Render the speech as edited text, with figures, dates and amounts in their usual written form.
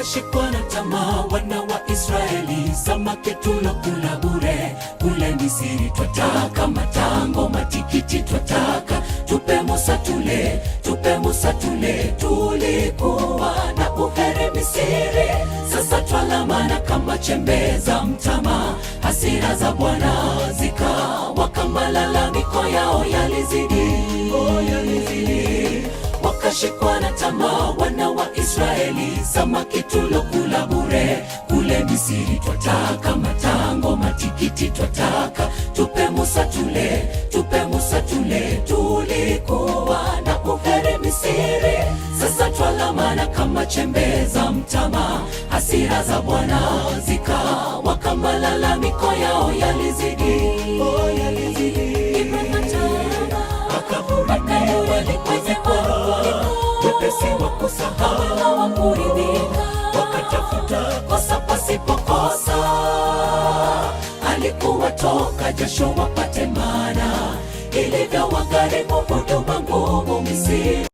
Wakashikwa na tamaa wana wa Israeli, samaki tulokula bure kule Misri. Twataka matango, matikiti twataka, tupe Musa tule, tupe Musa tule. Tulikuwa na uheri Misri, sasa twalamana kama chembe za mtama. Hasira za Bwana zikawaka, malalamiko yao yalizidi, yalizidi. Wakashikwa na tamaa wana wa Israeli, samaki tulokula bure kule Misri. Twataka matango, matikiti twataka, tupe Musa tule, tupe Musa tule. Tulikuwa na uheri Misri, sasa twalamana kama chembe za mtama. Hasira za Bwana zikawaka, malalamiko yao yalizidi, yalizidi. Wepesi wa kusahau wa kuridhika, wakatafuta kosa pasipokosa. Alikuwa toka jasho wapate mana, ilivyowagharimu huduma ngumu Misri.